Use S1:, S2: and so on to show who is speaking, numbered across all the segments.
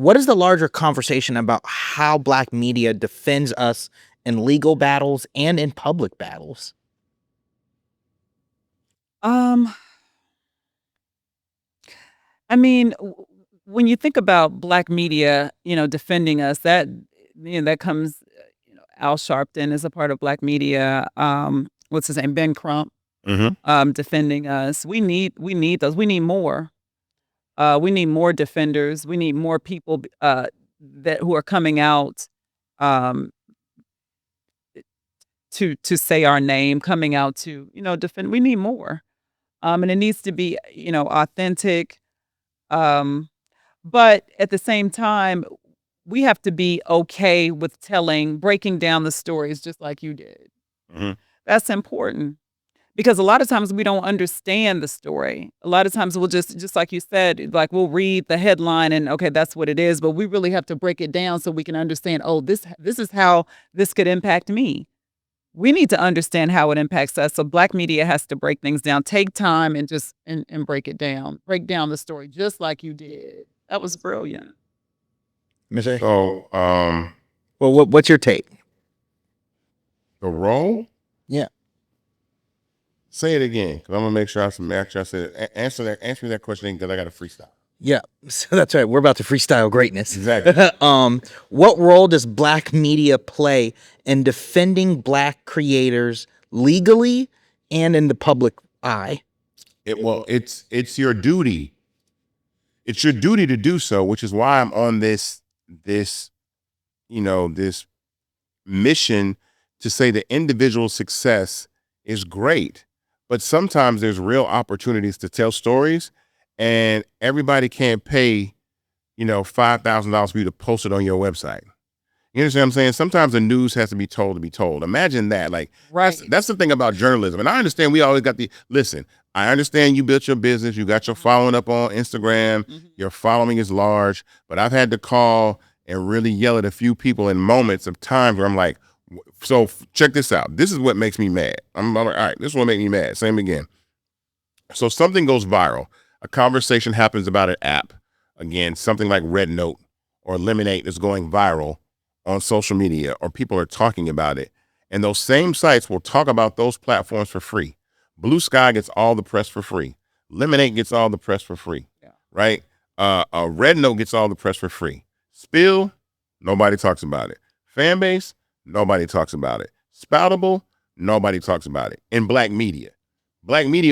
S1: What is the larger conversation about how Black media defends us in legal battles and in public battles?
S2: Um, I mean, when you think about Black media, defending us, that comes, Al Sharpton is a part of Black media. What's his name? Ben Crump,
S3: Mm-hmm.
S2: defending us. We need those. We need more. We need more defenders. We need more people that who are coming out um, to say our name, coming out to defend. We need more, and it needs to be authentic. Um, but at the same time, we have to be okay with breaking down the stories just like you did.
S3: Mm-hmm.
S2: That's important because a lot of times we don't understand the story. A lot of times we'll just like you said, like we'll read the headline and okay, that's what it is, but we really have to break it down so we can understand, oh, this is how this could impact me. We need to understand how it impacts us. So Black media has to break things down, take time and just and break it down. Break down the story just like you did. That was brilliant.
S1: Miss A?
S3: So,
S1: Well, what's your take?
S3: the role?
S1: Yeah.
S3: Say it again, because I'm gonna make sure I said answer me that question because I got a freestyle.
S1: Yeah, so that's right. We're about to freestyle greatness.
S3: Exactly.
S1: What role does Black media play in defending Black creators legally and in the public eye?
S3: It's your duty. It's your duty to do so, which is why I'm on this mission to say that individual success is great, but sometimes there's real opportunities to tell stories, and everybody can't pay, $5,000 for you to post it on your website. You understand what I'm saying? Sometimes the news has to be told to be told. Imagine that. Like,
S2: Right.
S3: that's the thing about journalism. And I understand we always got listen, I understand you built your business. You got your following up on Instagram.
S2: Mhm.
S3: Your following is large. But I've had to call and really yell at a few people in moments of time where I'm like, so check this out. This is what makes me mad. I'm like, all right, this is what makes me mad. Same again. So something goes viral. A conversation happens about an app. Again, something like Red Note or Lemonade is going viral on social media, or people are talking about it. And those same sites will talk about those platforms for free. Blue Sky gets all the press for free. Lemonade gets all the press for free.
S2: Yeah.
S3: Right? Red Note gets all the press for free. Spill, nobody talks about it. Fanbase, nobody talks about it. Spoutable, nobody talks about it. In Black media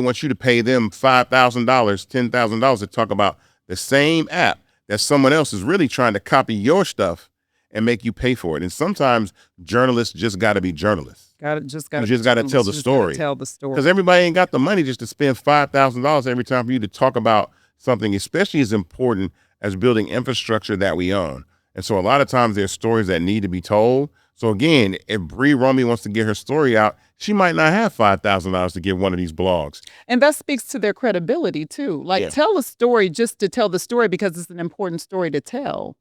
S3: wants you to pay them $5,000, $10,000 to talk about the same app that someone else is really trying to copy your stuff and make you pay for it. And sometimes journalists just got to be journalists.
S2: You
S3: just got to tell the story.
S2: Tell the story.
S3: Because everybody ain't got the money just to spend $5,000 every time for you to talk about something, especially as important as building infrastructure that we own. And so a lot of times there's stories that need to be told. So again, if Brie Romi wants to get her story out, she might not have $5,000 to get one of these blogs.
S2: And that speaks to their credibility too. Like,
S3: Yeah.
S2: tell a story just to tell the story because it's an important story to tell.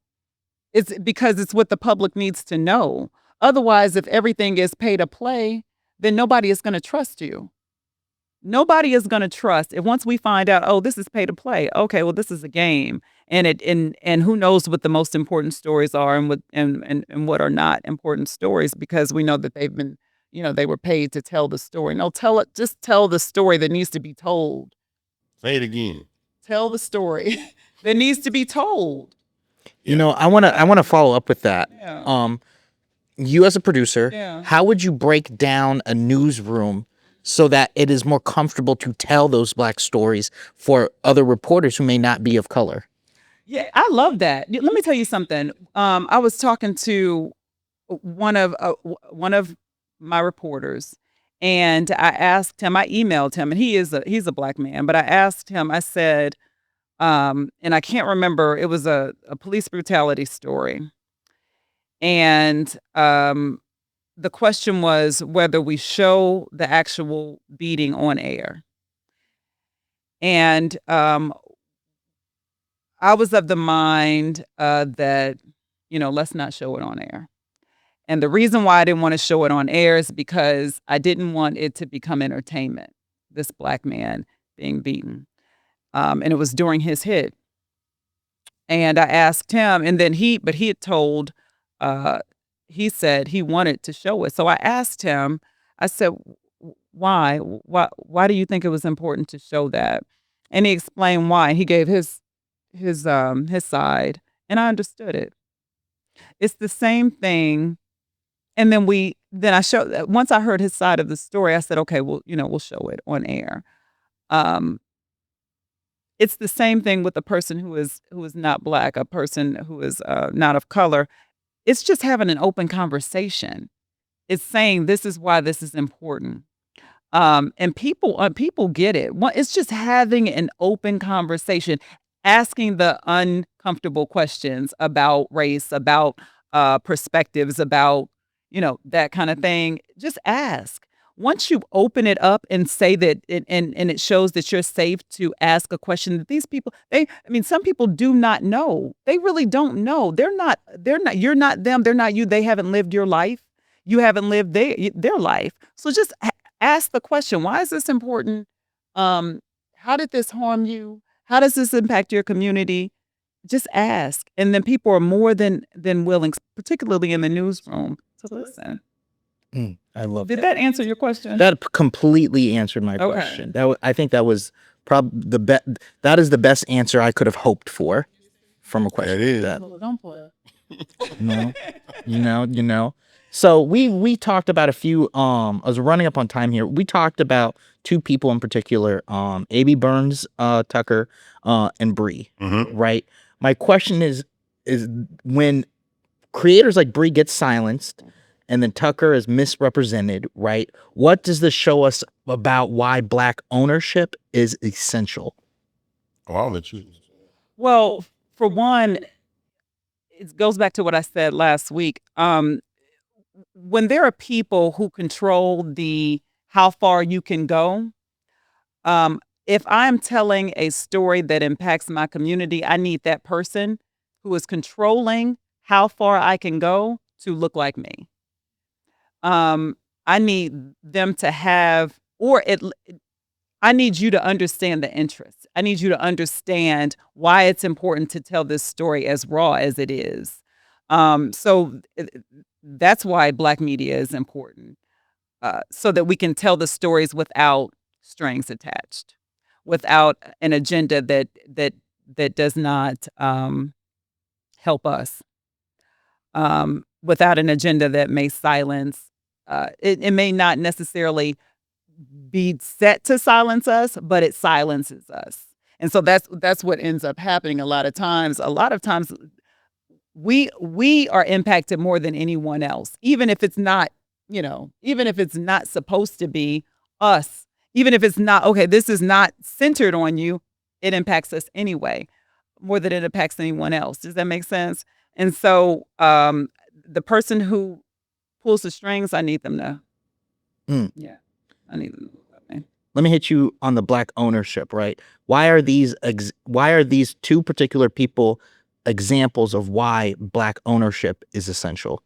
S2: It's because it's what the public needs to know. Otherwise, if everything is pay to play, then nobody is going to trust you. Nobody is going to trust if once we find out, oh, this is pay to play. Okay, well, this is a game, and who knows what the most important stories are and what are not important stories because we know that they've been, they were paid to tell the story. No, tell it. Just tell the story that needs to be told.
S3: Say it again.
S2: Tell the story that needs to be told.
S1: I want to follow up with that.
S2: Yeah.
S1: You as a producer,
S2: Yeah.
S1: how would you break down a newsroom so that it is more comfortable to tell those Black stories for other reporters who may not be of color?
S2: Yeah, I love that. Let me tell you something. I was talking to one of my reporters, and I asked him. I emailed him, and he's a Black man. But I asked him. I said, and I can't remember. It was a police brutality story, and the question was whether we show the actual beating on air. And I was of the mind that, let's not show it on air. And the reason why I didn't want to show it on air is because I didn't want it to become entertainment, this Black man being beaten. And it was during his hit. And I asked him, and then he had told, he said he wanted to show it. So I asked him, I said, Why? Why do you think it was important to show that?" And he explained why. He gave his side, and I understood it. It's the same thing. And then I showed, once I heard his side of the story, I said, "Okay, well, we'll show it on air." Um, it's the same thing with a person who is not black, a person who is not of color. It's just having an open conversation. It's saying this is why this is important. And people get it. It's just having an open conversation, asking the uncomfortable questions about race, about perspectives, about that kind of thing. Just ask. Once you open it up and say that, and it shows that you're safe to ask a question that these people, some people do not know. They really don't know. They're not. You're not them. They're not you. They haven't lived your life. You haven't lived their life. So just ask the question, why is this important? How did this harm you? How does this impact your community? Just ask. And then people are more than willing, particularly in the newsroom, to listen.
S1: I love
S2: Did
S1: that.
S2: that answer your question?
S1: That completely answered my
S2: Okay.
S1: question. I think that was probably that is the best answer I could have hoped for from a question.
S3: It is.
S2: Don't play.
S1: No. So we talked about a few. I was running up on time here. We talked about two people in particular. A.B. Burns, Tucker, and Brie.
S3: Mm-hmm.
S1: Right. My question is when creators like Brie get silenced, and then Tucker is misrepresented. Right. What does this show us about why Black ownership is essential?
S3: Oh, I'll let you.
S2: Well, for one, it goes back to what I said last week. When there are people who control the how far you can go, if I'm telling a story that impacts my community, I need that person who is controlling how far I can go to look like me. I need them to have, I need you to understand the interest. I need you to understand why it's important to tell this story as raw as it is. So that's why Black media is important, so that we can tell the stories without strings attached, without an agenda that does not help us, without an agenda that may silence. It may not necessarily be set to silence us, but it silences us. And so that's what ends up happening a lot of times. A lot of times we are impacted more than anyone else, even if it's not, even if it's not supposed to be us, even if it's not, okay, this is not centered on you, it impacts us anyway, more than it impacts anyone else. Does that make sense? And so the person who pulls the strings, I need them to, yeah, I need them to.
S1: Let me hit you on the Black ownership, right? Why are these two particular people examples of why Black ownership is essential?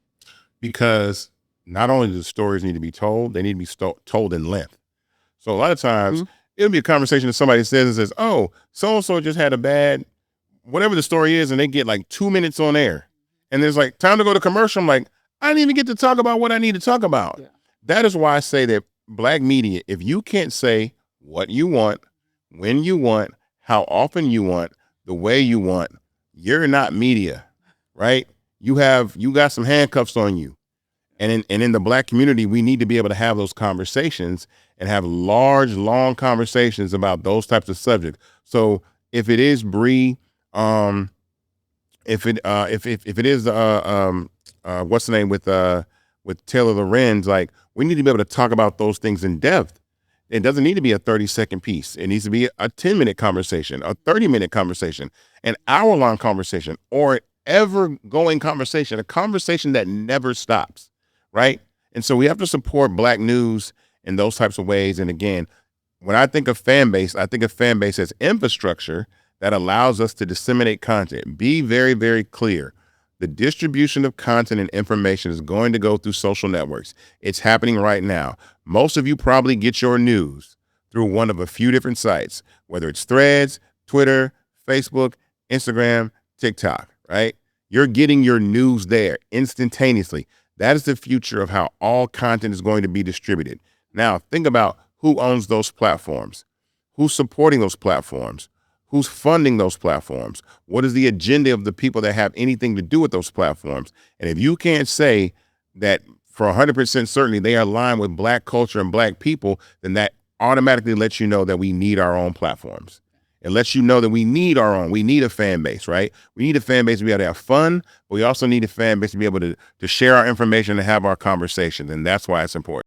S3: Because not only do the stories need to be told, they need to be told in length. So a lot of times it'll be a conversation that somebody says, "Oh, so-and-so just had a bad," whatever the story is, and they get like 2 minutes on air. And there's like time to go to commercial. I'm like, I didn't even get to talk about what I need to talk about. Yeah. That is why I say that Black media, if you can't say what you want, when you want, how often you want, the way you want, you're not media, right? You got some handcuffs on you. And in the Black community, we need to be able to have those conversations and have large, long conversations about those types of subjects. So if it is Brie, if it is what's the name with Taylor Lorenz, like, we need to be able to talk about those things in depth. It doesn't need to be a 30-second piece. It needs to be a 10-minute conversation, a 30-minute conversation, an hour-long conversation, or an ever-going conversation, a conversation that never stops, right? And so we have to support Black news in those types of ways. And again, when I think of fan base, I think of fan base as infrastructure that allows us to disseminate content. Be very, very clear. The distribution of content and information is going to go through social networks. It's happening right now. Most of you probably get your news through one of a few different sites, whether it's Threads, Twitter, Facebook, Instagram, TikTok, right? You're getting your news there instantaneously. That is the future of how all content is going to be distributed. Now, think about who owns those platforms, who's supporting those platforms, who's funding those platforms, what is the agenda of the people that have anything to do with those platforms. And if you can't say that for 100% certainty they are aligned with Black culture and Black people, then that automatically lets you know that we need our own platforms. It lets you know that we need a fan base, right? We need a fan base to be able to have fun, but we also need a fan base to be able to share our information and have our conversations. And that's why it's important.